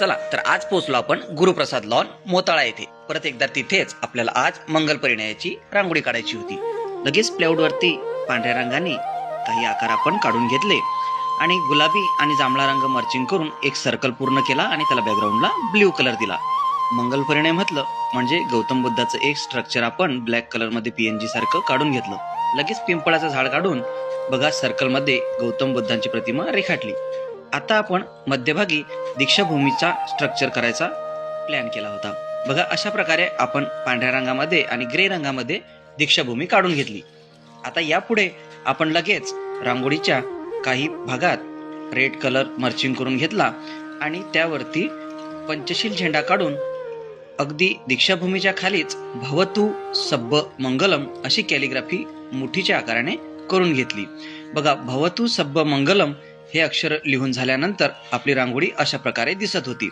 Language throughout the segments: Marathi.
चला तर आज पोहोचलो आपण गुरुप्रसाद लॉन मोताळा येथे. परत एकदा तिथेच आपल्याला आज मंगल परिणयाची रांगोळी काढायची होती. लगेच प्लायवूड वरती पांढऱ्या रंगाने काही आकार आपण काढून घेतले आणि गुलाबी आणि जांभळा रंग मर्चिंग करून एक सर्कल पूर्ण केला आणि त्याला बॅकग्राऊंडला ब्ल्यू कलर दिला. मंगल परिणय म्हटलं म्हणजे गौतम बुद्धाचं एक स्ट्रक्चर आपण ब्लॅक कलर मध्ये PNG सारखं काढून घेतलं. लगेच पिंपळाचं झाड काढून बघा सर्कल मध्ये गौतम बुद्धांची प्रतिमा रेखाटली. आता आपण मध्यभागी दीक्षाभूमीचा स्ट्रक्चर करायचा प्लॅन केला होता. बघा अशा प्रकारे आपण पांढऱ्या रंगामध्ये आणि ग्रे रंगामध्ये दीक्षाभूमी काढून घेतली. आता यापुढे आपण लगेच रांगोळीच्या काही भागात रेड कलर मर्चिंग करून घेतला आणि त्यावरती पंचशील झेंडा काढून अगदी दीक्षाभूमीच्या खालीच भवतु सब्ब मंगलम अशी कॅलिग्राफी मुठीच्या आकाराने करून घेतली. बघा भवतु सब्ब मंगलम हे अक्षर लिहून झाल्यानंतर आपली रांगोळी अशा प्रकारे दिसत होती.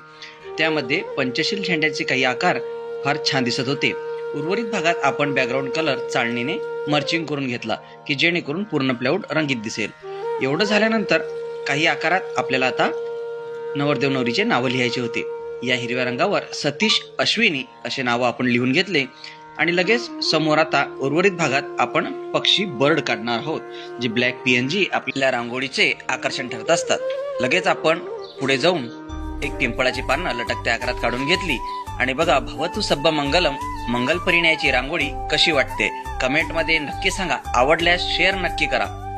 त्यामध्ये पंचशील झेंड्याचे काही आकार फार छान दिसत होते. उर्वरित भागात आपण बॅकग्राऊंड कलर चाळणीने मर्चिंग करून घेतला की जेणेकरून पूर्ण प्लायवूड रंगीत दिसेल. एवढं झाल्यानंतर काही आकारात आपल्याला आता नवरदेव नवरीचे नावं लिहायचे होते. या हिरव्या रंगावर सतीश अश्विनी असे नावं आपण लिहून घेतले आणि लगेच समोर आता उर्वरित भागात आपण पक्षी बर्ड काढणार आहोत, जे ब्लॅक PNG आपल्या रांगोळीचे आकर्षण ठरत असतात. लगेच आपण पुढे जाऊन एक पिंपळाची पानं लटकत्या आकारात काढून घेतली आणि बघा भवतु सब्ब मंगलम मंगल परिणयाची रांगोळी कशी वाटते कमेंट मध्ये नक्की सांगा. आवडल्यास शेअर नक्की करा.